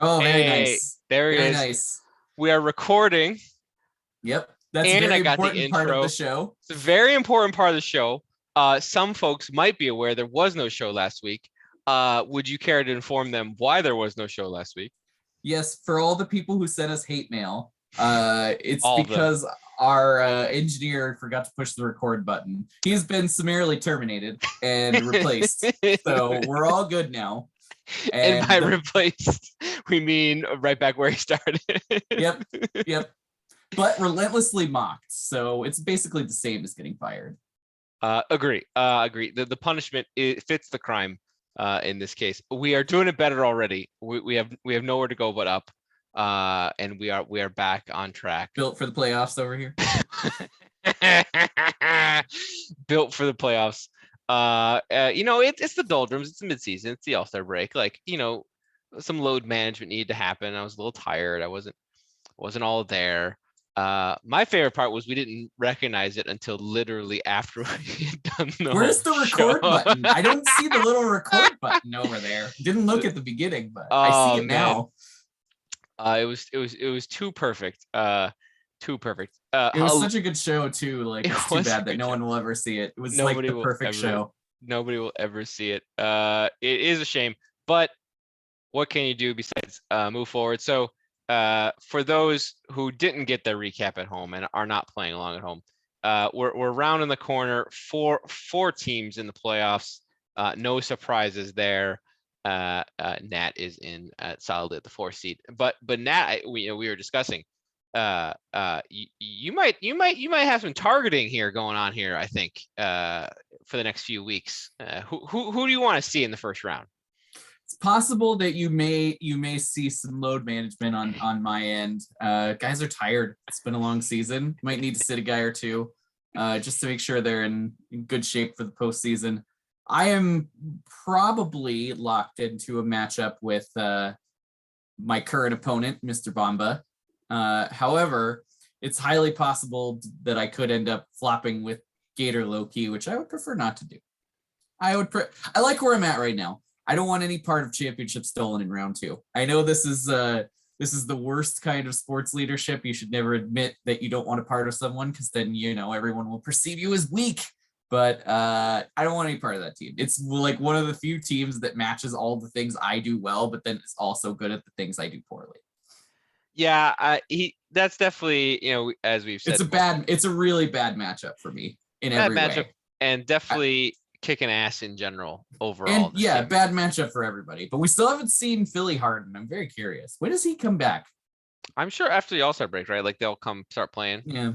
Oh, very Hey, nice. there it Very is. nice. We are recording, Yep. That's a and I very got the important part of the intro. show. It's a very important part of the show. Some folks might be aware there was no show last week. Would you care to inform them why there was no show last week? Yes, for all the people who sent us hate mail, it's All of them. because our engineer forgot to push the record button. He's been summarily terminated and replaced. So we're all good now. And by And replaced, we mean right back where he started. yep, yep. But relentlessly mocked. So it's basically the same as getting fired. Agree. Agree. The punishment fits the crime. In this case, we are doing it better already. We have nowhere to go but up. And we are back on track. Built for the playoffs over here. Built for the playoffs. It's the doldrums. It's the midseason. It's the All-Star break. Like, some load management needed to happen. I was a little tired. I wasn't all there. My favorite part was we didn't recognize it until literally after we had done the Where's the whole record show. button? I don't see the little record button over there. Didn't look at the beginning, but I see Oh it man, now. it was too perfect. Too perfect. It was such a good show too. Like, It it's too was a bad that good no show. one will ever see it. It was like Nobody the will perfect ever show. nobody will ever see it. It is a shame, but what can you do besides move forward? So for those who didn't get their recap at home and are not playing along at home, we're rounding the corner. Four teams in the playoffs. No surprises there. Nat is in solidly at the 4th seed, but Nat, we were discussing. You might have some targeting here going on here. I think for the next few weeks. Who do you want to see in the first round? It's possible that you may see some load management on my end. Guys are tired. It's been a long season. Might need to sit a guy or two just to make sure they're in good shape for the postseason. I am probably locked into a matchup with my current opponent, Mr. Bomba. However, it's highly possible that I could end up flopping with Gator Loki, which I would prefer not to do. I like where I'm at right now. I don't want any part of championship stolen in round 2. I know this is the worst kind of sports leadership. You should never admit that you don't want a part of someone, because then everyone will perceive you as weak. But I don't want any part of that team. It's like one of the few teams that matches all the things I do well, but then it's also good at the things I do poorly. Yeah, that's definitely, as we've said, It's a really bad matchup for me in bad every matchup, way. and definitely kicking ass in general overall. And yeah, bad matchup for everybody. But we still haven't seen Philly Harden. I'm very curious. When does he come back? I'm sure after the All-Star break, right? Like, they'll come start playing. Yeah.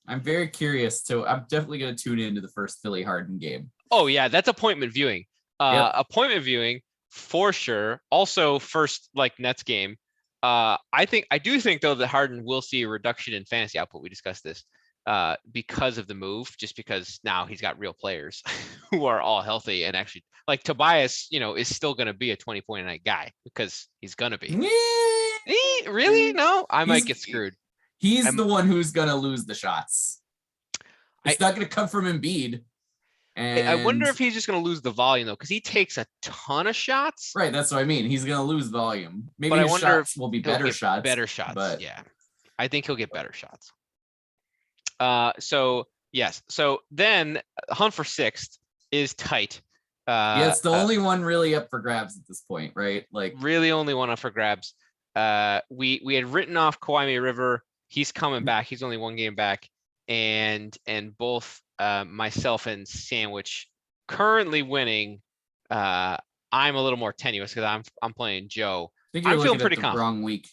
I'm very curious. So I'm definitely going to tune into the first Philly Harden game. Oh yeah, that's appointment viewing. Yep. Appointment viewing for sure. Also, first Nets game. I do think though that Harden will see a reduction in fantasy output. We discussed this because of the move, just because now he's got real players who are all healthy, and actually, like Tobias, is still going to be a 20-point a night guy because he's going to be. Really? No, I might get screwed. He's the one who's going to lose the shots. It's not going to come from Embiid. And I wonder if he's just going to lose the volume though, because he takes a ton of shots. Right, that's what I mean. He's going to lose volume. Maybe but his I wonder shots if will be better shots. Better shots, but yeah. I think he'll get better shots. So yes. So then hunt for 6th is tight. Yeah, it's the only one really up for grabs at this point, right? Like, really only one up for grabs. We had written off Kawhi River. He's coming back. He's only 1 game back, and both myself and Sandwich currently winning. I'm a little more tenuous because I'm playing Joe. I think you're I'm feeling looking pretty at the wrong week.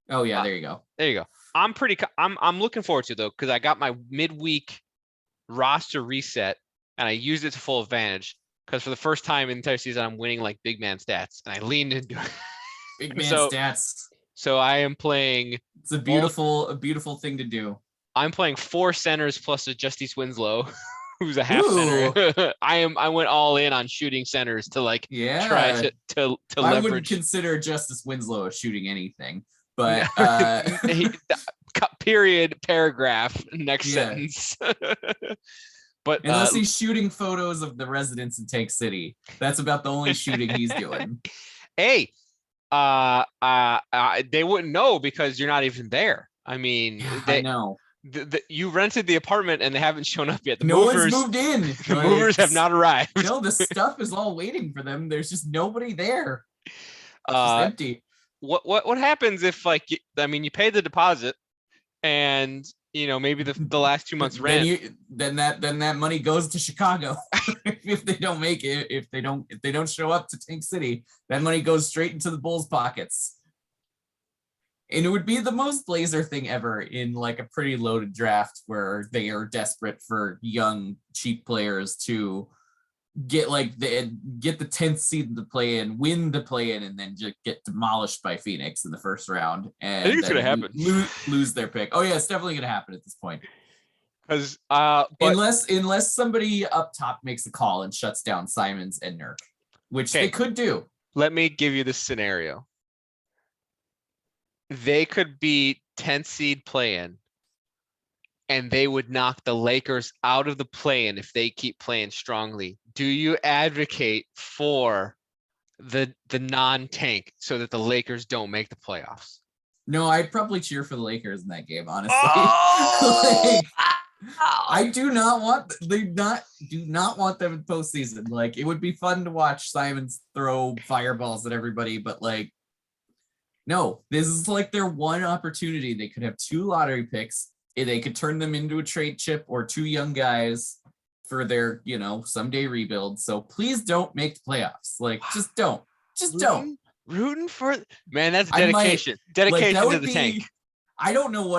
Oh yeah, there you go. There you go. I'm looking forward to it though, because I got my midweek roster reset and I used it to full advantage, because for the first time in the entire season I'm winning like big man stats, and I leaned into it. Big man stats. So I am playing. It's a beautiful thing to do. I'm playing 4 centers plus a Justice Winslow, who's a half center. I went all in on shooting centers to try to leverage. I wouldn't consider Justice Winslow shooting anything, but paragraph next sentence. But unless he's shooting photos of the residents in Tank City, that's about the only shooting he's doing. Hey, They wouldn't know because you're not even there. I mean, Yeah, I know. you rented the apartment and they haven't shown up yet. The No one's movers, moved in. the movers have not arrived. No, the stuff is all waiting for them. There's just nobody there. It's just Uh, empty. what happens if like I mean you pay the deposit and maybe the last 2 months rent. Then that money goes to Chicago. If they don't make it, if they don't show up to Tank City, that money goes straight into the Bulls' pockets. And it would be the most Blazer thing ever in like a pretty loaded draft where they are desperate for young, cheap players to get the 10th seed in the play in, win the play in, and then just get demolished by Phoenix in the first round and I think it's gonna happen. lose their pick. Oh yeah, it's definitely gonna happen at this point. Because unless somebody up top makes a call and shuts down Simons and Nurk, which they could do. Let me give you this scenario. They could be 10th seed play-in, and they would knock the Lakers out of the play-in if they keep playing strongly. Do you advocate for the non-tank so that the Lakers don't make the playoffs? No, I'd probably cheer for the Lakers in that game, honestly. Oh! I do not want them in postseason. Like, it would be fun to watch Simons throw fireballs at everybody, but like, no, this is like their one opportunity. They could have 2 lottery picks. They could turn them into a trade chip or 2 young guys for their, someday rebuild. So please don't make the playoffs. Like, just don't. Don't. Rooting for, man, that's dedication. Dedication to the tank. I don't know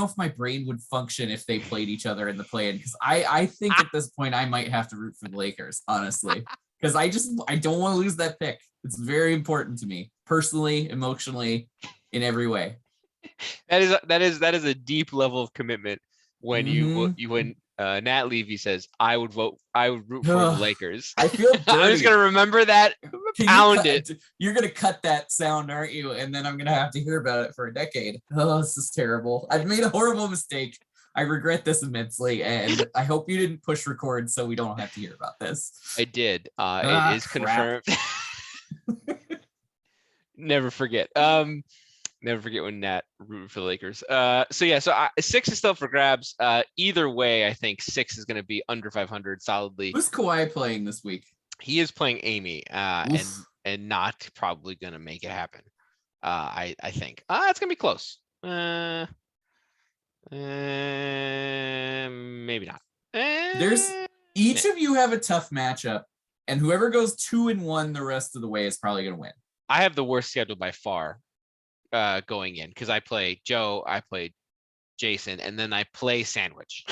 if my brain would function if they played each other in the play-in, because I think at this point I might have to root for the Lakers, honestly. Because I don't want to lose that pick. It's very important to me, personally, emotionally, in every way. That is a deep level of commitment when when Nat Levy says, I would root for the Lakers. I feel dirty. I'm just gonna remember that. Pound it. You're gonna cut that sound, aren't you? And then I'm gonna have to hear about it for a decade. Oh, this is terrible. I've made a horrible mistake. I regret this immensely, and I hope you didn't push record so we don't have to hear about this. I did. It is confirmed. Never forget. Never forget when Nat rooted for the Lakers. So 6 is still for grabs. Either way, I think 6 is going to be under 500 solidly. Who's Kawhi playing this week? He is playing Amy, and not probably going to make it happen. I think. It's going to be close. Maybe not. Each of you have a tough matchup, and whoever goes 2-1 the rest of the way is probably going to win. I have the worst schedule by far. Going in because I play Joe, I play Jason, and then I play Sandwich.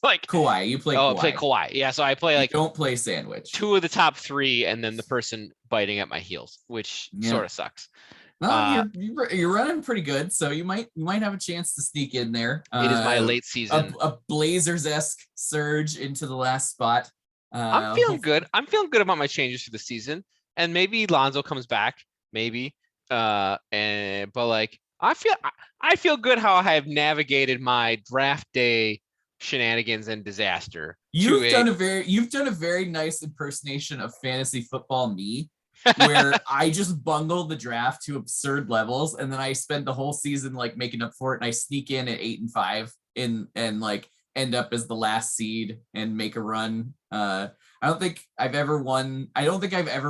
Like Kawhi, you play. Oh, Kawhi. Play Kawhi. Yeah, so I play like don't play Sandwich. 2 of the top 3, and then the person biting at my heels, which sort of sucks. Well, you're running pretty good, so you might have a chance to sneak in there. It is my late season, a Blazers-esque surge into the last spot. I'm feeling good. I'm feeling good about my changes for the season, and maybe Lonzo comes back, maybe. But like I feel good how I have navigated my draft day shenanigans and disaster. You've done a very nice impersonation of fantasy football me, where I just bungle the draft to absurd levels, and then I spend the whole season like making up for it, and I sneak in at 8-5 and like end up as the last seed and make a run. I don't think I've ever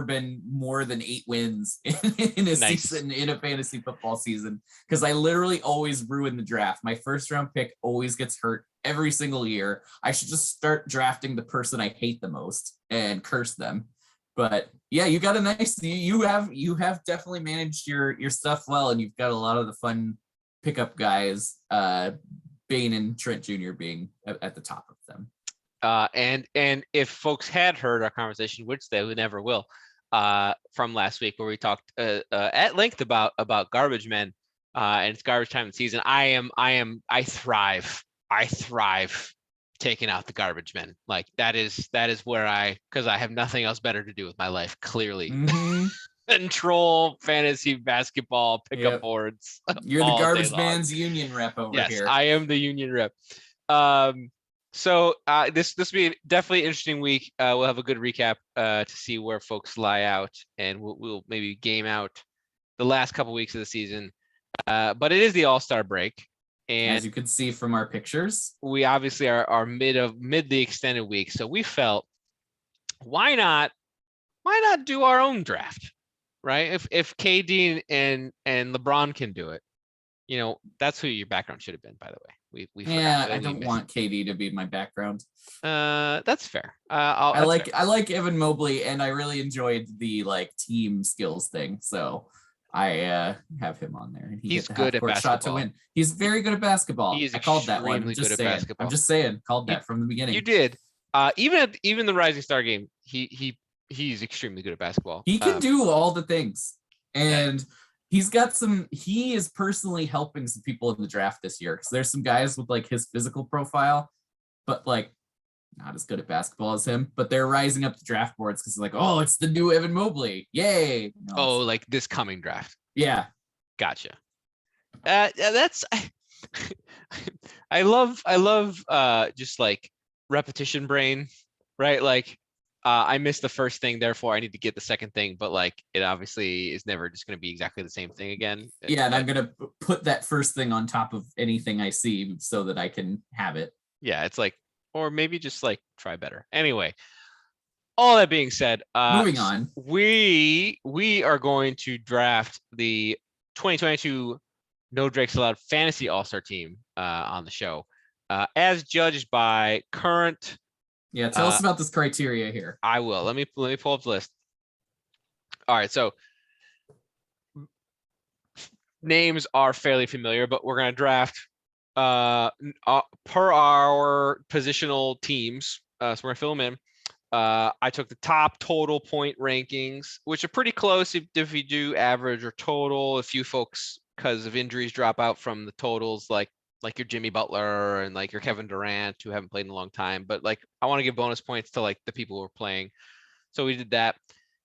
been more than 8 wins in a season, in a fantasy football season, because I literally always ruin the draft. My first round pick always gets hurt every single year. I should just start drafting the person I hate the most and curse them. But yeah, you got you have definitely managed your stuff well, and you've got a lot of the fun pickup guys, Bane and Trent Jr. being at the top of them. And if folks had heard our conversation, which they never will, from last week, where we talked at length about garbage men, and it's garbage time of the season. I thrive taking out the garbage men. Like that is where because I have nothing else better to do with my life, clearly. Mm-hmm. Control fantasy basketball pickup boards. You're the garbage man's union rep over here. Yes, I am the union rep. So this will be definitely an interesting week. We'll have a good recap to see where folks lie out, and we'll maybe game out the last couple weeks of the season. But it is the All-Star break, and as you can see from our pictures, we obviously are mid the extended week. So we felt, why not do our own draft, right? If KD and LeBron can do it, that's who your background should have been, by the way. We yeah, forgot. I don't want KD to be my background. That's fair. I like Evan Mobley, and I really enjoyed the like team skills thing. So I have him on there, and He's hit the good at half-court shot to basketball. win. He's very good at basketball. He is I called that one. extremely good at basketball. I'm just saying, called that from the beginning. You did. Even the Rising Star game, he's extremely good at basketball. He can do all the things, and he's got some. He is personally helping some people in the draft this year because there's some guys with like his physical profile, but like not as good at basketball as him. But they're rising up the draft boards because like, oh, it's the new Evan Mobley, yay! Like this coming draft. Yeah, gotcha. That's I love just like repetition brain, right? Like I missed the first thing, therefore I need to get the second thing, but like it obviously is never just going to be exactly the same thing again. Yeah, and I'm going to put that first thing on top of anything I see so that I can have it. Yeah, it's like, or maybe just like try better. Anyway, all that being said, moving on, we are going to draft the 2022 No Drakes Allowed Fantasy All-Star team on the show, as judged by current. Yeah, tell us about this criteria here. I will. Let me pull up the list. All right, so names are fairly familiar, but we're going to draft per our positional teams. So we're going to fill them in. I took the top total point rankings, which are pretty close if you do average or total. A few folks, because of injuries, drop out from the totals, like your Jimmy Butler and like your Kevin Durant, who haven't played in a long time. But like I want to give bonus points to like the people who are playing. So we did that.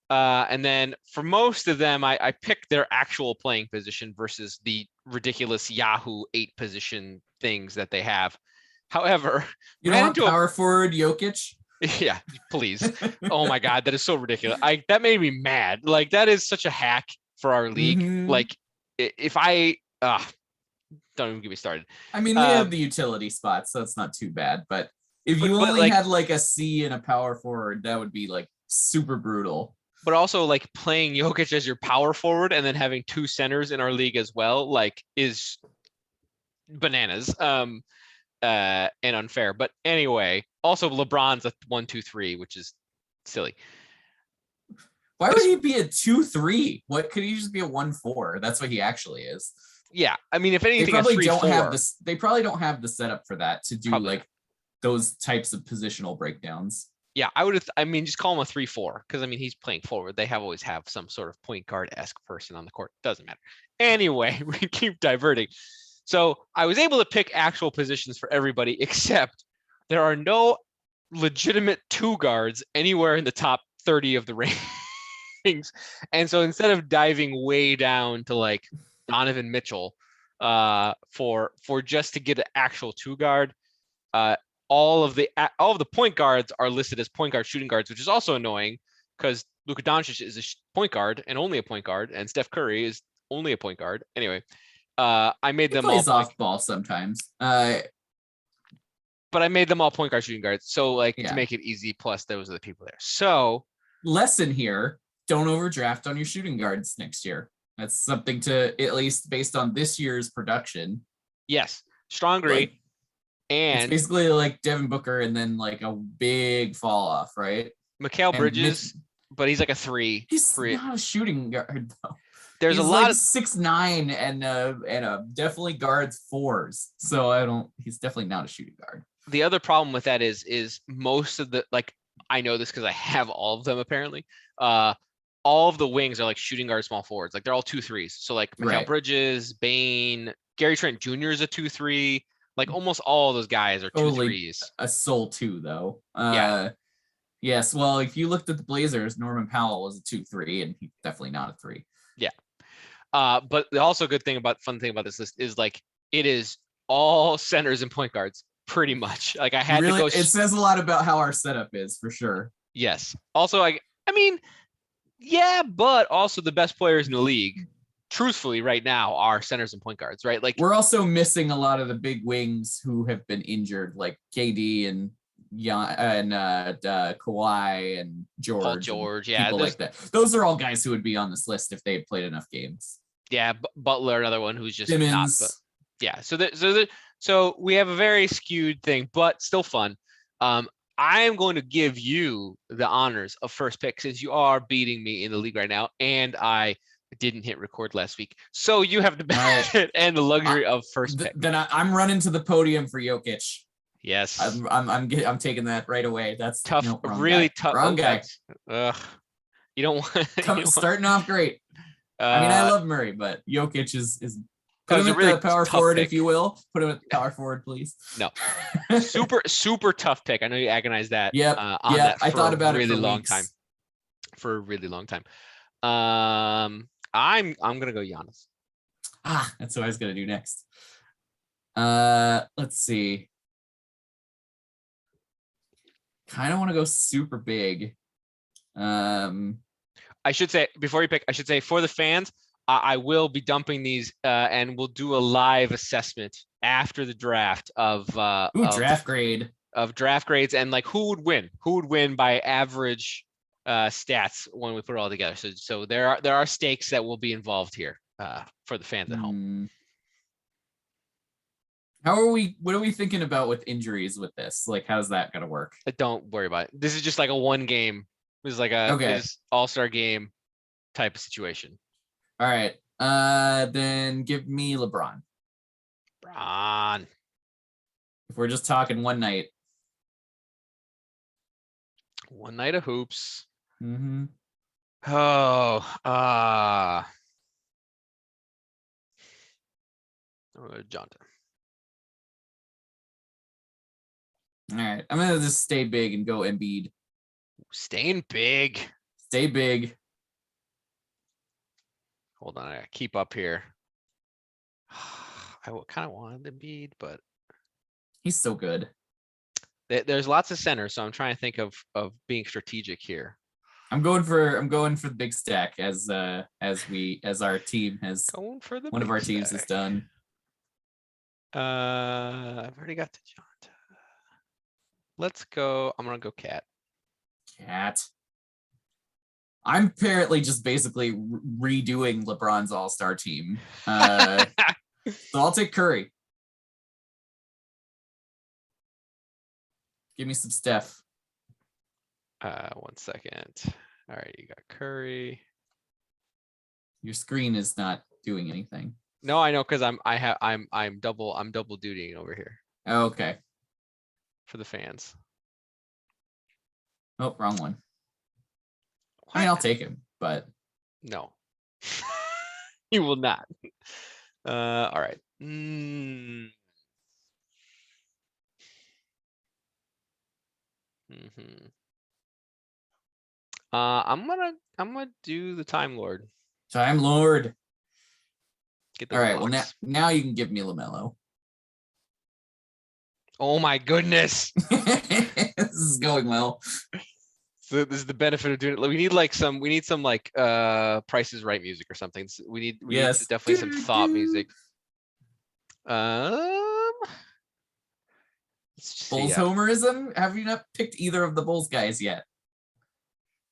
And then for most of them, I picked their actual playing position versus the ridiculous Yahoo 8 position things that they have. However, you don't want power forward Jokic? Yeah, please. Oh my God, that is so ridiculous. That made me mad. Like that is such a hack for our league. Mm-hmm. Like if I don't even get me started. I mean, we have the utility spots, so it's not too bad. But if you only had like a C and a power forward, that would be like super brutal. But also like playing Jokic as your power forward and then having 2 centers in our league as well, like is bananas and unfair. But anyway, also LeBron's a 1-2-3, which is silly. Why would he be a 2-3? What could he just be a 1-4? That's what he actually is. Yeah, I mean, if anything, they probably don't have this. They probably don't have the setup for that to do like those types of positional breakdowns. Yeah, I would. I mean, just call him a 3-4 because I mean he's playing forward. They always have some sort of point guard-esque person on the court. Doesn't matter. Anyway, we keep diverting. So I was able to pick actual positions for everybody, except there are no legitimate 2 guards anywhere in the top 30 of the rankings. And so instead of diving way down to like Donovan Mitchell for just to get an actual 2 guard, all of the point guards are listed as point guard shooting guards, which is also annoying because Luka Doncic is a point guard and only a point guard, and Steph Curry is only a point guard. Anyway, I made them all off ball sometimes. But I made them all point guard shooting guards, so like to make it easy. Plus, those are the people there. So lesson here: don't overdraft on your shooting guards next year. That's something to, at least based on this year's production. Yes, strong agree. And it's basically like Devin Booker and then like a big fall off, right? Mikal Bridges, but he's like a 3. He's not a shooting guard though. There's a lot of 6'9" and definitely guards 4s. So he's definitely not a shooting guard. The other problem with that is most of the, like, I know this because I have all of them apparently. All of the wings are like shooting guard small forwards. Like they're all 2-3s. So like Mikal Bridges, Bane, Gary Trent Jr. is a 2-3. Like almost all of those guys are 2-3s. A sole 2 though. Yeah. Yes. Well, if you looked at the Blazers, Norman Powell was a 2-3, and he's definitely not a 3. Yeah. But the also fun thing about this list is like it is all centers and point guards pretty much. Like I had to go. It says a lot about how our setup is for sure. Yes. Also, I mean, yeah, but also the best players in the league truthfully right now are centers and point guards, right? Like we're also missing a lot of the big wings who have been injured, like KD and Kawhi and George, Paul George, yeah, people like that. Those are all guys who would be on this list if they had played enough games. Yeah, Butler, another one who's just Simmons. not. But yeah, so we have a very skewed thing, but still fun. I am going to give you the honors of first pick since you are beating me in the league right now, and I didn't hit record last week. So you have the benefit and the luxury of first pick. Then I'm running to the podium for Jokic. Yes, I'm taking that right away. That's tough, no, really tough. Wrong guy. You don't want starting off great. I mean, I love Murray, but Jokic is put him at really the power forward, pick. if you will. Put him at the power forward, please. No, super tough pick. I know you agonized that. Yep. That I thought about really it for long weeks. time. For a really long time. I'm gonna go Giannis. That's what I was gonna do next. Let's see. Kind of want to go super big. I should say before you pick, I should say for the fans, I will be dumping these and we'll do a live assessment after the draft of draft grade of draft grades and like who would win by average stats when we put it all together. So there are stakes that will be involved here for the fans at home. What are we thinking about with injuries with this? Like, how's that gonna work? Don't worry about it. This is just like a one game. This is like a all-star game type of situation. All right. Then give me LeBron. If we're just talking one night. One night of hoops. Mm-hmm. Jonathan. All right. I'm gonna just stay big and go Embiid. Staying big. Stay big. Hold on, I gotta keep up here. I kind of wanted Embiid, but he's so good. There's lots of centers, so I'm trying to think of being strategic here. I'm going for the big stack as our team has going for the one of our teams has done. I've already got the Jonathan. Let's go. I'm gonna go Cat. I'm apparently just basically redoing LeBron's all-star team. So I'll take Curry. Give me some Steph. 1 second. All right, you got Curry. Your screen is not doing anything. No, I know because I'm double dutying over here. Okay. For the fans. Oh, wrong one. I mean, I'll take him, but no. You will not. All right. I'm gonna do the Time Lord. Time Lord. All right. Well, now you can give me LaMelo. Oh my goodness. This is going well. So this is the benefit of doing it. We need some Price is Right music or something. So we need definitely some thought music. Bulls homerism? Have you not picked either of the Bulls guys yet?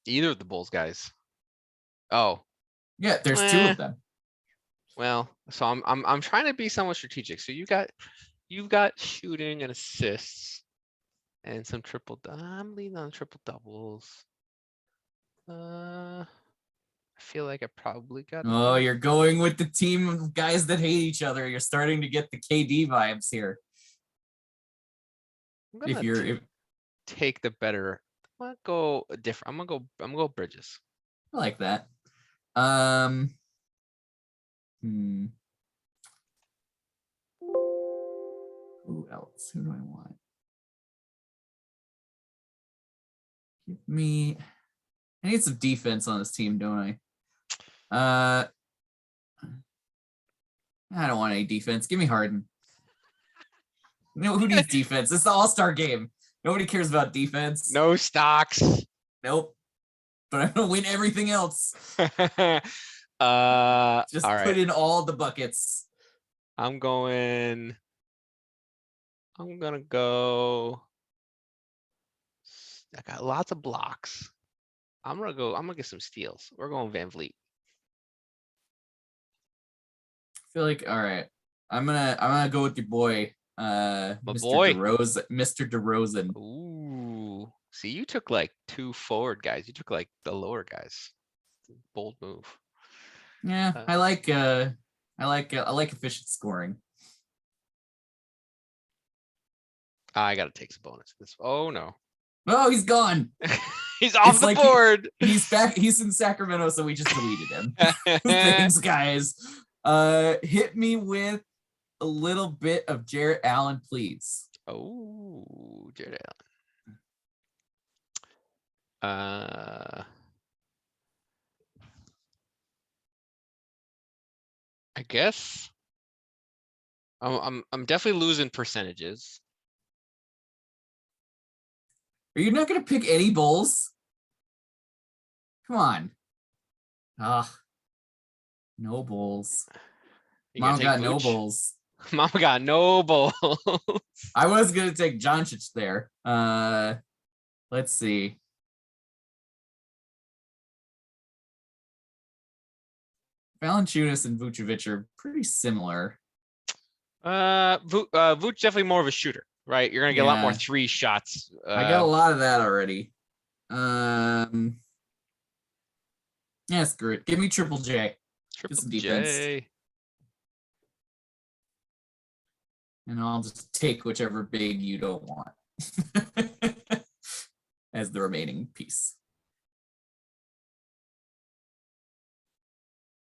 Either of the Bulls guys. Oh. Yeah, there's two of them. Well, so I'm trying to be somewhat strategic. So you've got shooting and assists and some I'm leaning on triple doubles. I feel like I probably got. Oh, you're going with the team of guys that hate each other. You're starting to get the KD vibes here. If you're take the better, I'm gonna go different. I'm gonna go Bridges. I like that. Who else? Who do I want? Give me. I need some defense on this team, don't I? I don't want any defense. Give me Harden. Who needs defense? It's the All-Star game. Nobody cares about defense. No stocks. Nope. But I'm gonna win everything else. Just All put right. in all the buckets. I'm gonna go. I got lots of blocks. I'm gonna get some steals. We're going Van Vliet. I feel like all right. I'm gonna go with your boy, My Mr. boy. DeRozan. Mr. DeRozan. Ooh. See, you took like 2 forward guys. You took like the lower guys. Bold move. Yeah, Uh, I like efficient scoring. I gotta take some bonus. Oh no. Oh, he's gone. He's off It's the like board. he's back. He's in Sacramento, so we just deleted him. Thanks, guys. Hit me with a little bit of Jarrett Allen, please. Oh, Jared Allen. I guess I'm definitely losing percentages. Are you not gonna pick any Bulls? Come on. Ah, no Bulls. You gonna Mom take got no Vooch? Bulls. Mama got no balls. I was gonna take Doncic there. Let's see. Valanciunas and Vucevic are pretty similar. Vooch definitely more of a shooter, right? You're gonna get a lot more Yeah, 3 shots. I got a lot of that already. Yeah, screw it. Give me Triple J. Get Triple some defense. J. And I'll just take whichever big you don't want as the remaining piece.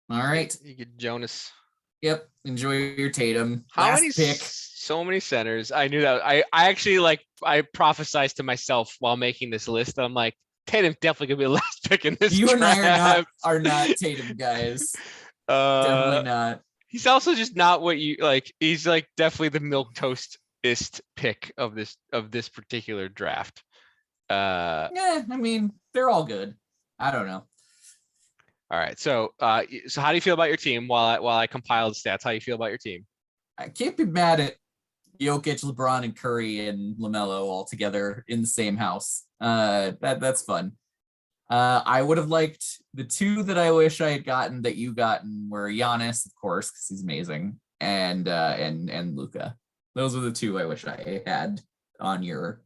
All right. You get Jonas. Yep. Enjoy your Tatum. How Last many? pick. So many centers. I knew that. I actually I prophesized to myself while making this list. I'm like, Tatum's definitely gonna be the last pick in this. You draft. and I are not Tatum guys. Definitely not. He's also just not what you like. He's like definitely the milk toastist pick of this particular draft. Yeah, I mean, they're all good. I don't know. All right. So how do you feel about your team while I compile the stats? How do you feel about your team? I can't be mad at Jokic, LeBron, and Curry and LaMelo all together in the same house. That's fun. I would have liked the 2 that I wish I had gotten that you gotten were Giannis, of course, because he's amazing, and Luka. Those are the 2 I wish I had on your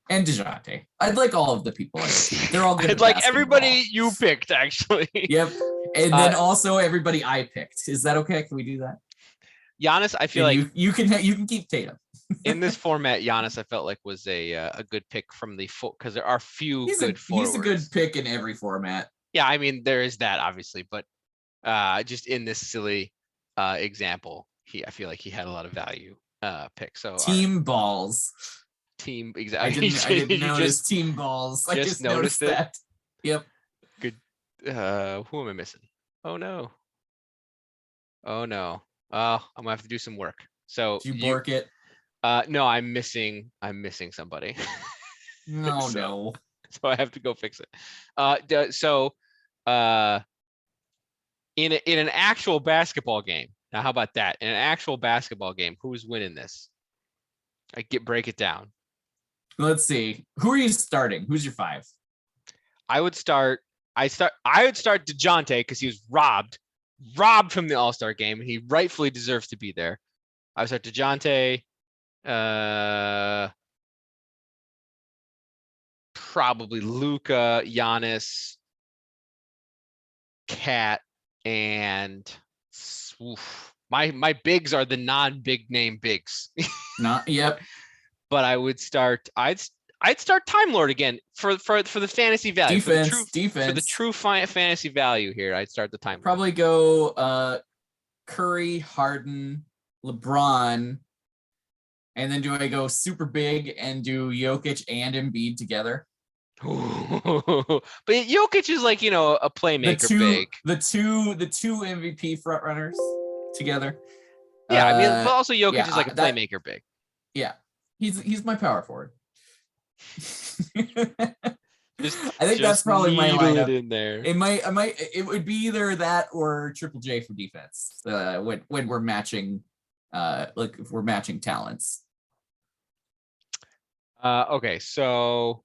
and DeJounte. I'd like all of the people on your team. They're all good. I'd like everybody you picked, actually. Yep. And then also everybody I picked. Is that okay? Can we do that? Giannis, I feel like you can keep Tatum. In this format, Giannis, I felt like was a good pick from the because there are few good forwards. He's a good pick in every format. Yeah, I mean there is that obviously, but just in this silly example, I feel like he had a lot of value pick. So team balls. Team exactly. I didn't notice team balls. I just noticed that. Yep. Good. Who am I missing? Oh no. Oh no. I'm gonna have to do some work. So did you bork it? No, I'm missing somebody. No, no. So I have to go fix it. In an actual basketball game. Now, how about that? In an actual basketball game, who's winning this? Break it down. Let's see. Who are you starting? Who's your 5? I would start DeJounte because he was robbed from the All-Star game, and he rightfully deserves to be there. I would start DeJounte. Probably Luka, Giannis, Cat, and my bigs are the non-big name bigs. Yep. But I would start. I'd start Time Lord again for the fantasy value. Defense. For the true fantasy value here, I'd start the Time Lord. Probably go Curry, Harden, LeBron, and then do I go super big and do Jokic and Embiid together? But Jokic is like, a playmaker big. The two MVP front runners together. Yeah, I mean, but also Jokic is like a playmaker big. Yeah, he's my power forward. I think that's Just probably my needle it lineup. in there. It would be either that or Triple J for defense. When we're matching, like if we're matching talents. Okay, so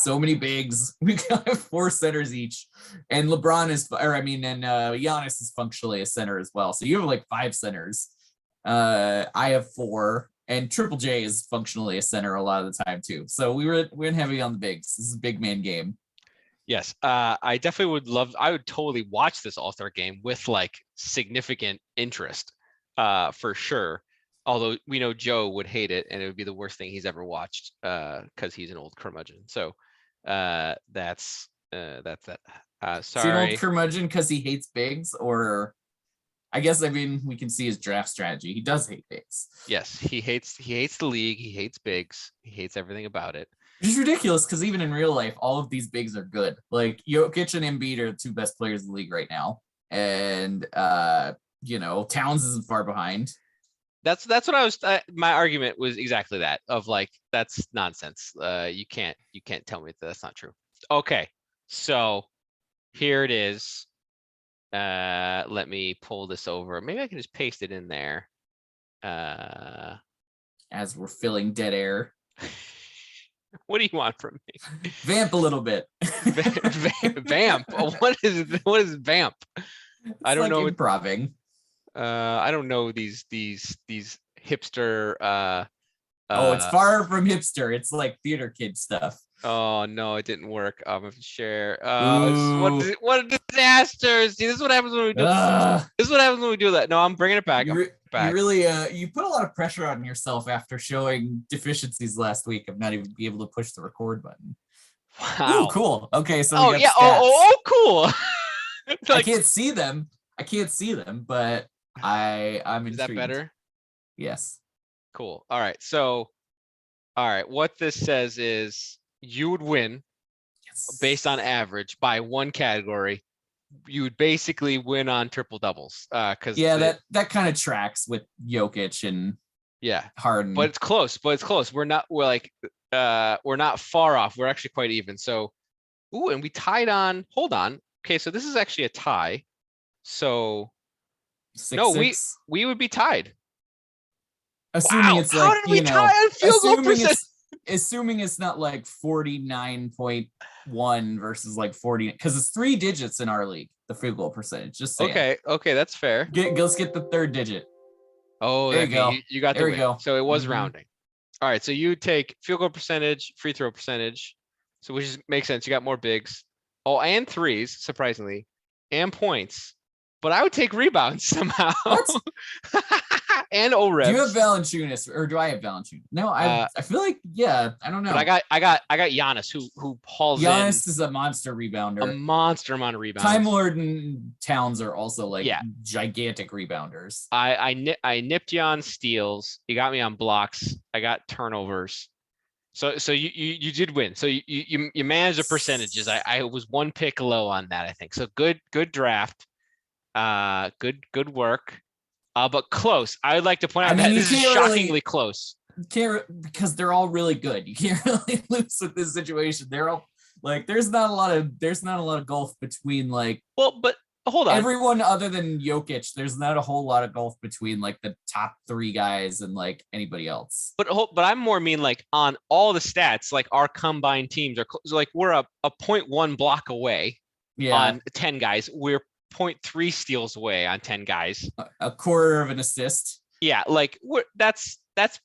Many bigs. We got 4 centers each, and LeBron is, and Giannis is functionally a center as well. So you have like 5 centers. I have 4, and Triple J is functionally a center a lot of the time too. So we went heavy on the bigs. This is a big man game. yes, I definitely would love. I would totally watch this All-Star game with like significant interest, for sure. Although we know Joe would hate it, and it would be the worst thing he's ever watched, because he's an old curmudgeon. So that's that. Is he an old Sorry. curmudgeon because he hates bigs, or I guess we can see his draft strategy. He does hate bigs. Yes, he hates the league. He hates bigs. He hates everything about it. Which is ridiculous because even in real life, all of these bigs are good. Like Jokic and Embiid are the 2 best players in the league right now, and Towns isn't far behind. That's what I was. My argument was exactly that. Of like, that's nonsense. You can't tell me that that's not true. Okay, so here it is. Let me pull this over. Maybe I can just paste it in there. As we're filling dead air. What do you want from me? Vamp a little bit. Vamp. What is vamp? I don't know. Improving. I don't know these hipster. It's far from hipster. It's like theater kid stuff. Oh no, it didn't work. I'm gonna share. What a disaster! See, this is what happens when we do. This is what happens when we do that. No, I'm bringing it back. You really you put a lot of pressure on yourself after showing deficiencies last week of not even be able to push the record button. Wow. Ooh, cool. Okay, so oh yeah. Oh cool. Like, I can't see them, but I'm intrigued. Is that better? Yes. Cool. All right. So, all right. What this says is you would win based on average by 1 category. You would basically win on triple doubles. Because that kind of tracks with Jokic and Harden. But it's close. We're not far off. We're actually quite even. So, and we tied on. Hold on. Okay, so this is actually a tie. So 6-6? we would be tied. Assuming it's like, how did we tie on field goal percent? Assuming it's not like 49.1 versus like 40, because it's 3 digits in our league, the field goal percentage. Just saying. Okay, that's fair. Let's get the 3rd digit. Oh, there you go. You got the win. Go. So it was rounding. All right, so you take field goal percentage, free throw percentage, so which makes sense. You got more bigs. Oh, and threes, surprisingly, and points. But I would take rebounds somehow. What? And O-Rebs. Do you have Valanciunas, or do I have Valanciunas? No, I feel like, I don't know. But I got Giannis who hauls Giannis is a monster rebounder. A monster amount of rebounds. Time Lord and Towns are also like gigantic rebounders. I nipped you on steals. You got me on blocks. I got turnovers. So you did win. So you managed the percentages. I was 1 pick low on that, I think. So good draft. Good work. But close. I would like to point out that this is shockingly close. Because they're all really good. You can't really lose with this situation. They're all like, there's not a lot of gulf between like. Well, but hold on. Everyone other than Jokic, there's not a whole lot of gulf between like the top 3 guys and like anybody else. But I'm more mean like on all the stats, like our combined teams are like we're a 0.1 block away on 10 guys. We're 0.3 steals away on 10 guys. A quarter of an assist. Yeah, like that's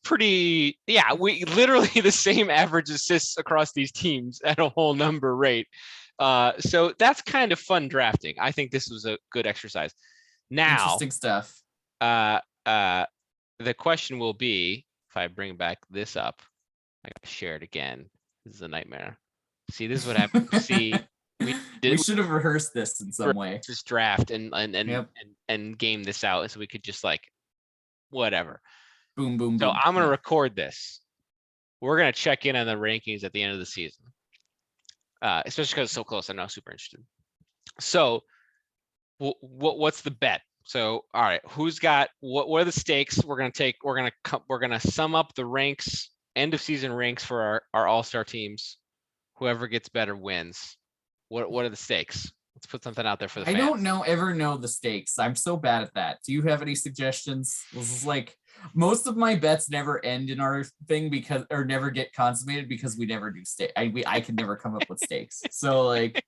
pretty. Yeah, we literally the same average assists across these teams at a whole number rate. So that's kind of fun drafting. I think this was a good exercise. Now, interesting stuff. The question will be, if I bring back this up, I gotta share it again. This is a nightmare. See, this is what happened. See. We should have rehearsed this in some way. Just draft and game this out so we could just like whatever. Boom, boom, so boom. I'm gonna record this. We're gonna check in on the rankings at the end of the season. Especially because it's so close. I'm not super interested. So what's the bet? So all right, who's got what are the stakes? We're gonna sum up the ranks, end of season ranks for our all-star teams. whoever gets better wins. What are the stakes? Let's put something out there for the I fans. don't ever know the stakes. I'm so bad at that. Do you have any suggestions? This is like most of my bets never end in our thing because or never get consummated because we never do stake. I can never come up with stakes. So like,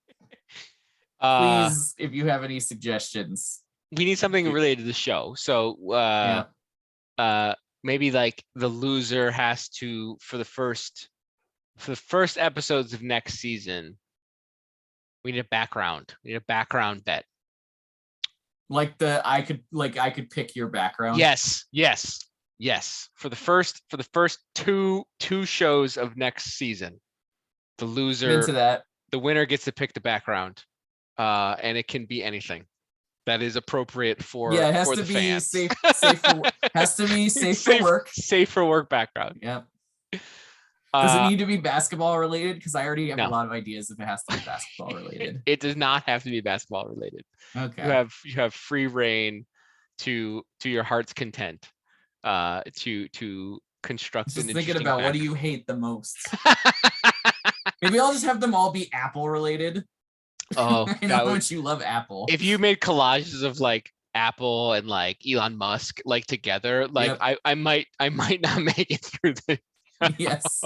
please, if you have any suggestions, we need something related to the show. So maybe like the loser has to for the first episodes of next season. We need a background. We need a background bet. Like I could pick your background. Yes. For the first two shows of next season, the loser, into that. The winner gets to pick the background, and it can be anything that is appropriate for it has for to the be fans. safe has to be safe for work. Safe for work background. Yep. Does it need to be basketball related? Because I already have no. a lot of ideas if it has to be basketball related. It does not have to be basketball related. Okay. You have free reign to your heart's content. To construct Just an thinking interesting about what do you hate the most? Maybe I'll just have them all be Apple related. Oh, I know how much you love Apple. If you made collages of like Apple and like Elon Musk like together, like yep. I might not make it through the yes.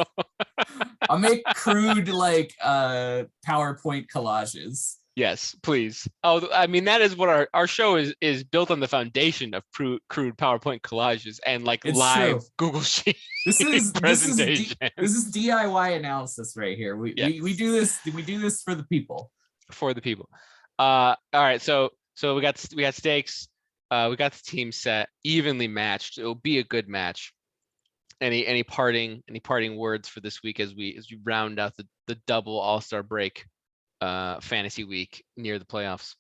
I'll make crude like PowerPoint collages. Yes, please. Oh, I mean that is what our show is built on, the foundation of crude PowerPoint collages and like it's live true. Google Sheet presentation. This is DIY analysis right here. We do this for the people. For the people. All right, so we got stakes. We got the team set, evenly matched. It will be a good match. Any parting words for this week as we round out the double All-Star break fantasy week near the playoffs?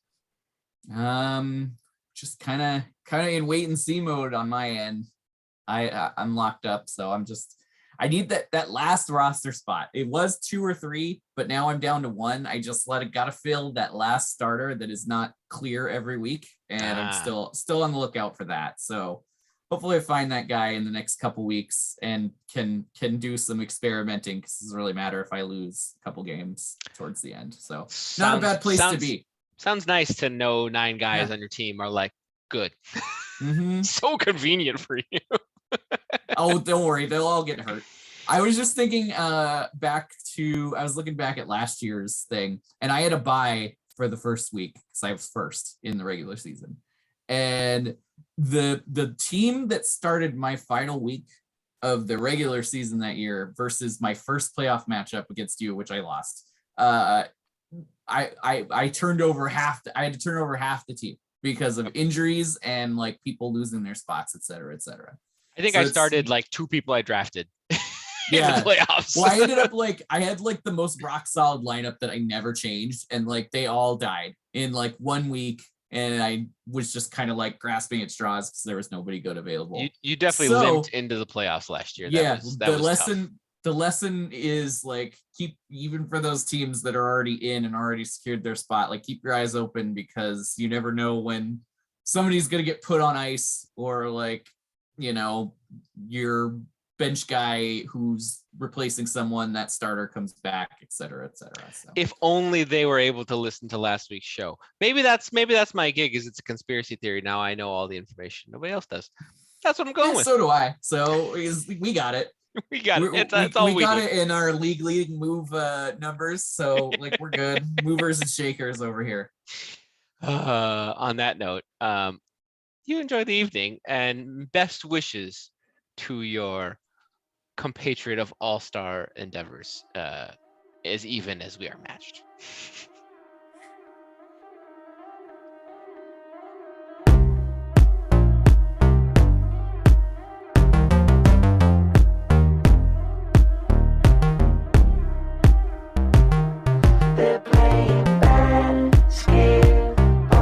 Just kind of in wait and see mode on my end. I'm locked up, so I need that last roster spot. It was 2 or 3, but now I'm down to 1. I just gotta fill that last starter that is not clear every week, and I'm still on the lookout for that. So hopefully I find that guy in the next couple weeks and can do some experimenting, because it doesn't really matter if I lose a couple games towards the end. So not a bad place to be. Sounds nice to know 9 guys on your team are like good. Mm-hmm. So convenient for you. Oh, don't worry, they'll all get hurt. I was just thinking I was looking back at last year's thing, and I had a bye for the first week because I was first in the regular season. And the team that started my final week of the regular season that year versus my first playoff matchup against you, which I lost, I turned over half. I had to turn over half the team because of injuries and like people losing their spots, et cetera, et cetera. I think I started like 2 people I drafted in the playoffs. Well, I ended up I had like the most rock solid lineup that I never changed, and like they all died in like 1 week, and I was just kind of like grasping at straws because there was nobody good available. You definitely limped into the playoffs last year. The lesson is like keep, even for those teams that are already in and already secured their spot, like keep your eyes open, because you never know when somebody's gonna get put on ice, or like, you know, your bench guy who's replacing someone, that starter comes back, et cetera, et cetera. So if only they were able to listen to last week's show. Maybe that's my gig, is it's a conspiracy theory. Now I know all the information. Nobody else does. That's what I'm going with. So do I. So we got it. We got it. That's all we got it in our league move numbers. So like we're good. Movers and shakers over here. On that note, you enjoy the evening, and best wishes to your compatriot of all-star endeavors, as even as we are matched.